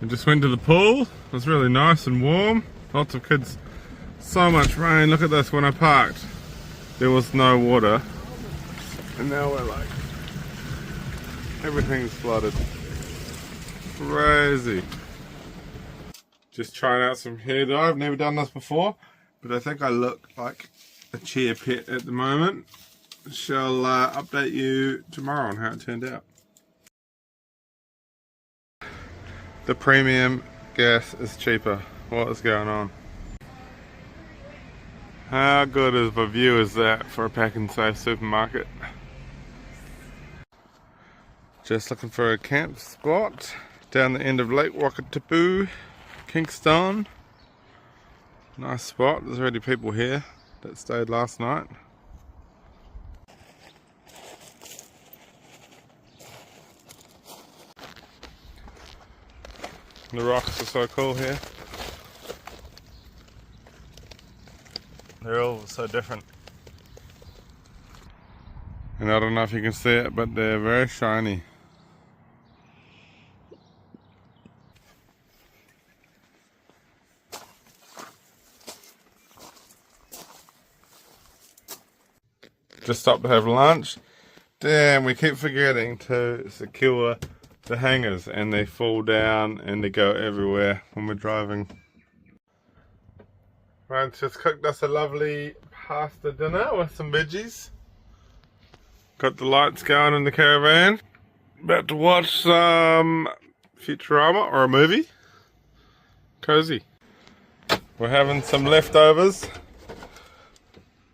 I just went to the pool. It was really nice and warm. Lots of kids. So much rain. Look at this. When I parked, there was no water. And now we're like, everything's flooded. Crazy. Just trying out some hair dye. I've never done this before, but I think I look like a chair pet at the moment. Shall update you tomorrow on how it turned out. The premium gas is cheaper. What is going on? How good of a view is that for a pack and save supermarket? Just looking for a camp spot down the end of Lake Wakatipu, Kingston. Nice spot. There's already people here that stayed last night. The rocks are so cool here. They're all so different. And I don't know if you can see it, but they're very shiny. Just stopped to have lunch. Damn, we keep forgetting to secure the hangers, and they fall down and they go everywhere when we're driving. Ryan's just cooked us a lovely pasta dinner with some veggies. Got the lights going in the caravan. About to watch some Futurama or a movie. Cozy. We're having some leftovers.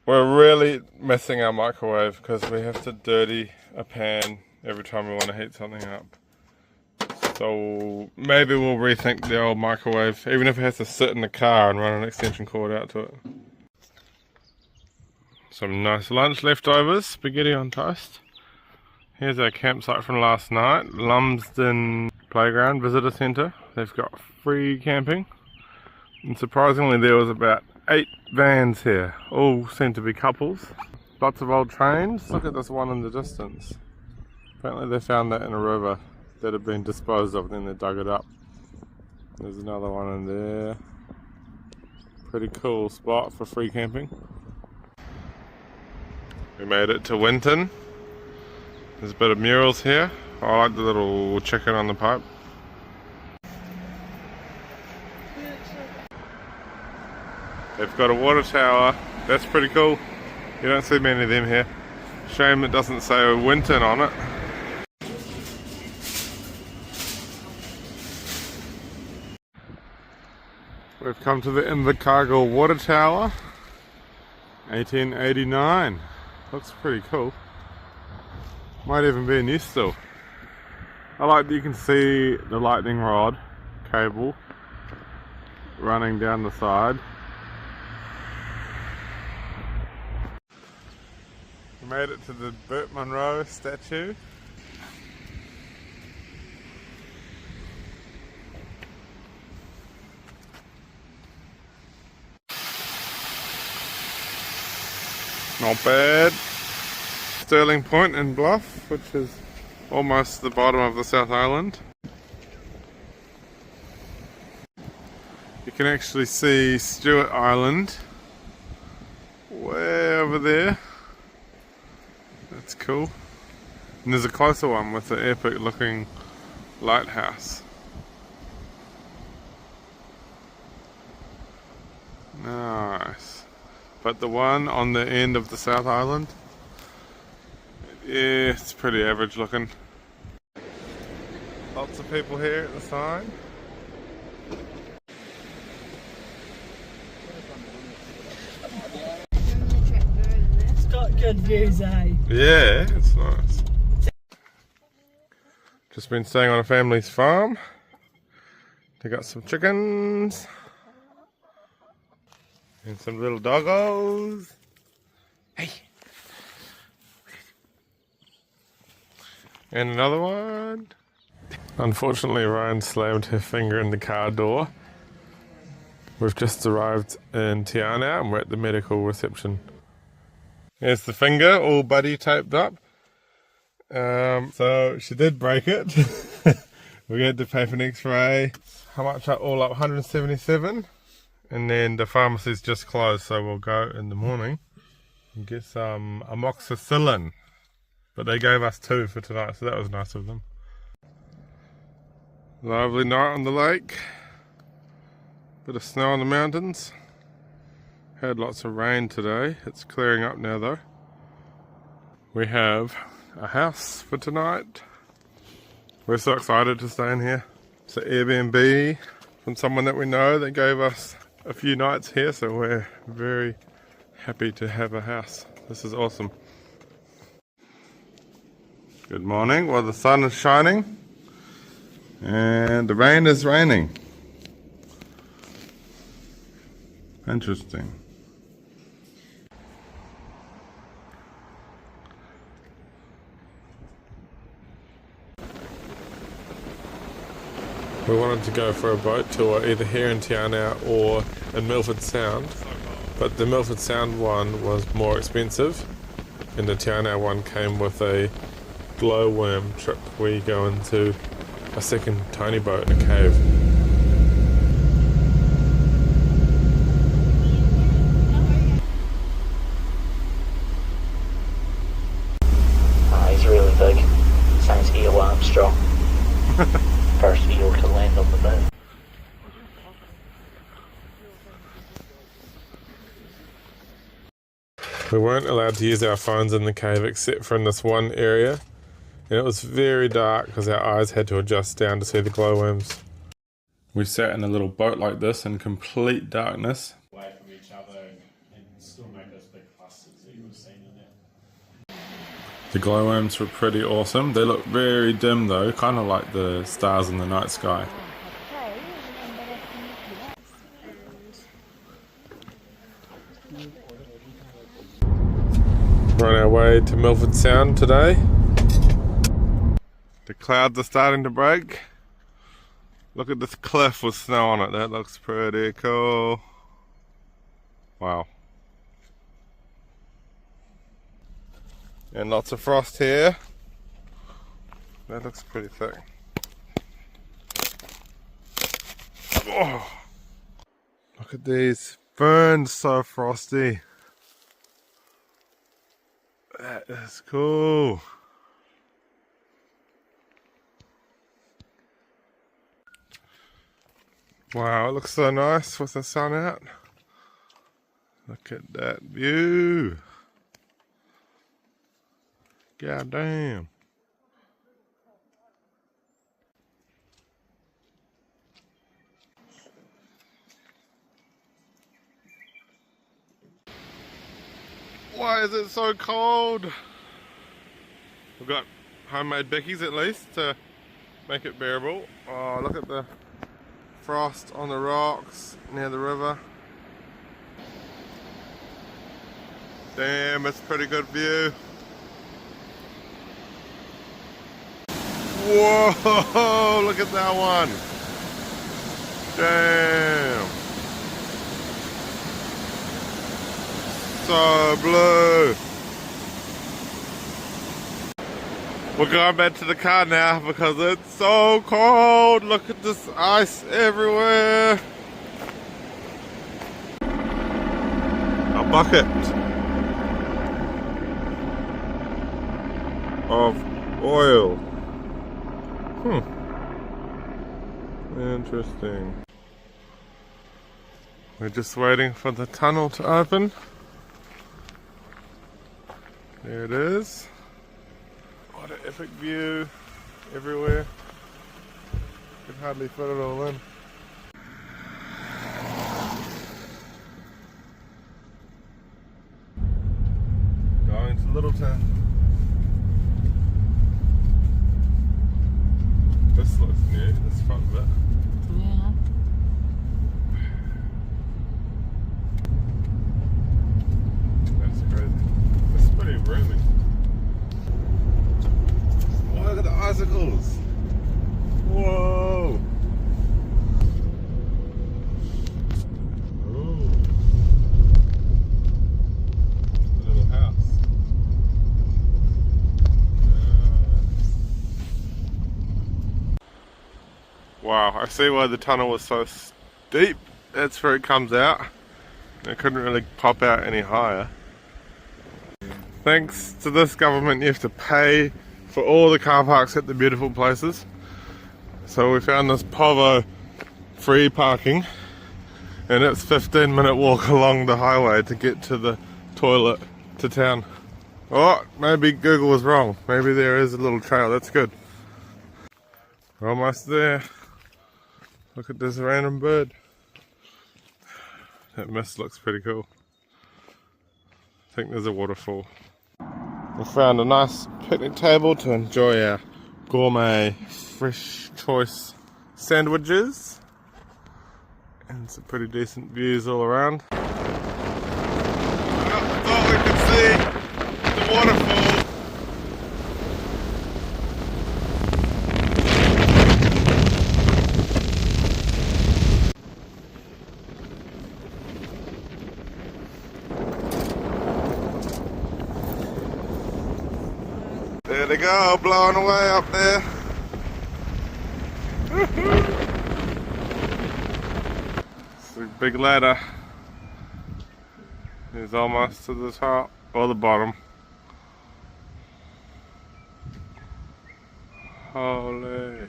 We're really missing our microwave because we have to dirty a pan every time we want to heat something up. So maybe we'll rethink the old microwave, even if it has to sit in the car and run an extension cord out to it. Some nice lunch leftovers, spaghetti on toast. Here's our campsite from last night, Lumsden Playground Visitor Centre. They've got free camping. And surprisingly there was about 8 vans here, all seem to be couples. Lots of old trains. Look at this one in the distance. Apparently they found that in a river that had been disposed of, and then they dug it up. There's another one in there. Pretty cool spot for free camping. We made it to Winton. There's a bit of murals here. I like the little chicken on the pipe. They've got a water tower. That's pretty cool. You don't see many of them here. Shame it doesn't say Winton on it. We've come to the Invercargill Water Tower, 1889. Looks pretty cool. Might even be in use still. I like that you can see the lightning rod cable running down the side. We made it to the Burt Munro statue. Not bad. Stirling Point and Bluff, which is almost the bottom of the South Island. You can actually see Stewart Island way over there. That's cool. And there's a closer one with the epic looking lighthouse. Nice. But the one on the end of the South Island, yeah, it's pretty average looking. Lots of people here at the sign. It's got good views, eh? Yeah, it's nice. Just been staying on a family's farm. They got some chickens. And some little doggos. Hey. And another one. Unfortunately, Ryan slammed her finger in the car door. We've just arrived in Te Anau and we're at the medical reception. Here's the finger, all buddy taped up. So she did break it. We had to pay for an x-ray. How much? All up 177. And then the pharmacy's just closed, so we'll go in the morning and get some amoxicillin. But they gave us 2 for tonight, so that was nice of them. Lovely night on the lake. Bit of snow on the mountains. Had lots of rain today. It's clearing up now though. We have a house for tonight. We're so excited to stay in here. It's an Airbnb from someone that we know that gave us a few nights here, so we're very happy to have a house. This is awesome. Good morning. Well, the sun is shining and the rain is raining. Interesting. We wanted to go for a boat tour either here in Te Anau or in Milford Sound, but the Milford Sound one was more expensive and the Te Anau one came with a glowworm trip where you go into a second tiny boat in a cave. He's really big. Sounds earworm strong. First eel to land on the boat. We weren't allowed to use our phones in the cave except for in this one area, and it was very dark because our eyes had to adjust down to see the glowworms. We sat in a little boat like this in complete darkness. Away from each other and still make those big clusters that you were seeing in there. The glowworms were pretty awesome. They look very dim though, kind of like the stars in the night sky. We're on our way to Milford Sound today. The clouds are starting to break. Look at this cliff with snow on it. That looks pretty cool. Wow. And lots of frost here. That looks pretty thick. Oh, look at these ferns, so frosty. That is cool. Wow, it looks so nice with the sun out. Look at that view. God damn. Why is it so cold? We've got homemade bickies at least to make it bearable. Oh, look at the frost on the rocks near the river. Damn, it's a pretty good view. Whoa, look at that one. Damn. So blue. We're going back to the car now because it's so cold. Look at this ice everywhere. A bucket of oil. Interesting. We're just waiting for the tunnel to open. There it is. What an epic view everywhere. Could hardly fit it all in. Going to Littleton. This looks new, this front bit. Yeah. That's crazy. It's pretty roomy. Oh, look at the icicles. Whoa. Wow, I see why the tunnel was so steep. That's where it comes out. It couldn't really pop out any higher. Thanks to this government, you have to pay for all the car parks at the beautiful places. So we found this Povo free parking, and it's 15-minute walk along the highway to get to the toilet to town. Oh, maybe Google was wrong. Maybe there is a little trail. That's good. We're almost there. Look at this random bird. That mist looks pretty cool. I think there's a waterfall. We found a nice picnic table to enjoy our gourmet fresh choice sandwiches. And some pretty decent views all around. I thought we could see the waterfall. There they go, blowing away up there. It's a big ladder. It's almost to the top or the bottom. Holy.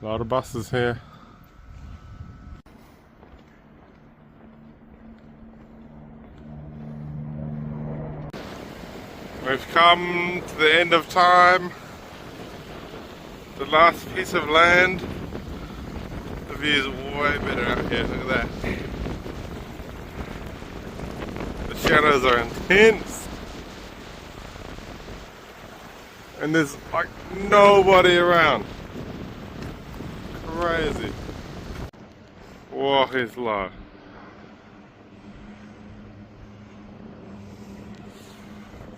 A lot of buses here. We've come to the end of time. The last piece of land. The view is way better out here, look at that. The shadows are intense. And there's like nobody around. Crazy. Whoa, he's low.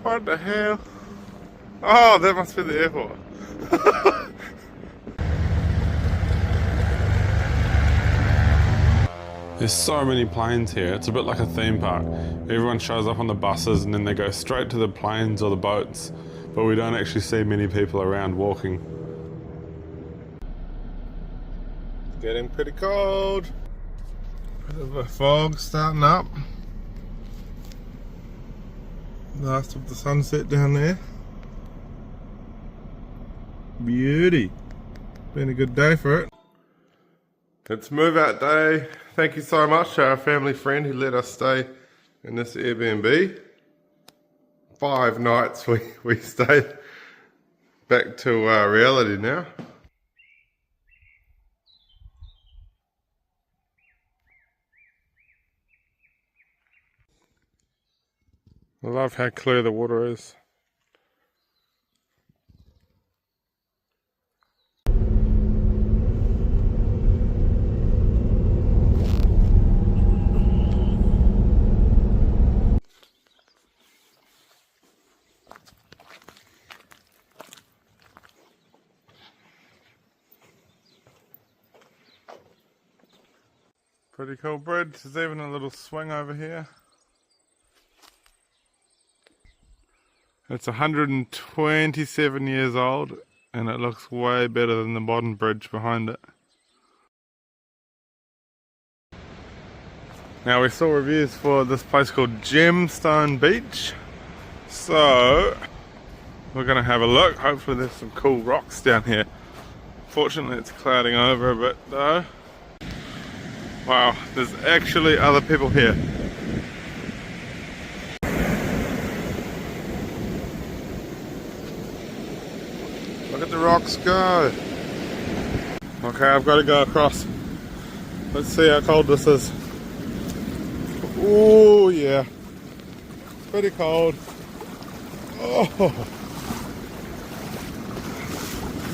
What the hell? Oh, that must be the airport. There's so many planes here, it's a bit like a theme park. Everyone shows up on the buses and then they go straight to the planes or the boats, but we don't actually see many people around walking. It's getting pretty cold. Bit of a fog starting up. Last of the sunset down there. Beauty. Been a good day for it. It's move out day. Thank you so much to our family friend who let us stay in this Airbnb. 5 nights we stayed. Back to reality now. I love how clear the water is. Pretty cool bridge. There's even a little swing over here. It's 127 years old and it looks way better than the modern bridge behind it. Now we saw reviews for this place called Gemstone Beach, so we're going to have a look. Hopefully there's some cool rocks down here. Fortunately it's clouding over a bit though. Wow, there's actually other people here. Look at the rocks go. Okay, I've got to go across. Let's see how cold this is. Oh yeah, pretty cold.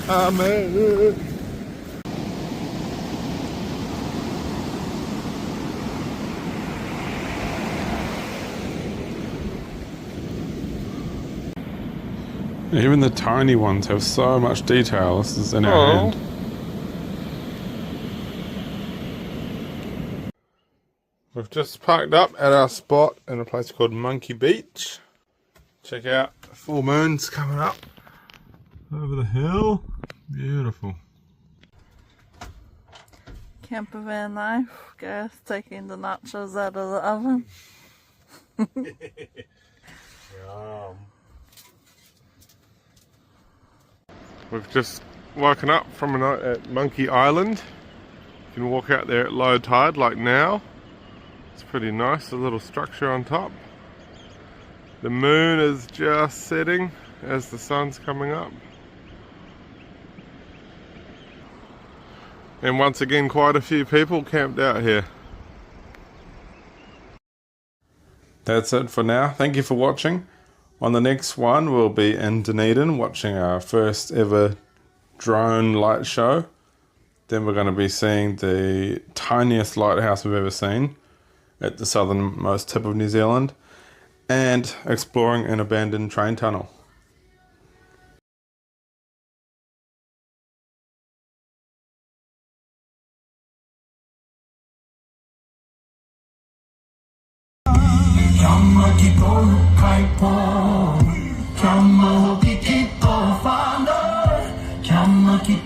Oh, man. Even the tiny ones have so much detail. This is in our hand. We've just parked up at our spot in a place called Monkey Beach. Check out the full moon's coming up. Over the hill. Beautiful. Camper van life. Guys taking the nachos out of the oven. We've just woken up from a night at Monkey Island. You can walk out there at low tide like now. It's pretty nice, a little structure on top. The moon is just setting as the sun's coming up. And once again, quite a few people camped out here. That's it for now. Thank you for watching. On the next one, we'll be in Dunedin watching our first ever drone light show. Then we're going to be seeing the tiniest lighthouse we've ever seen at the southernmost tip of New Zealand and exploring an abandoned train tunnel. Kia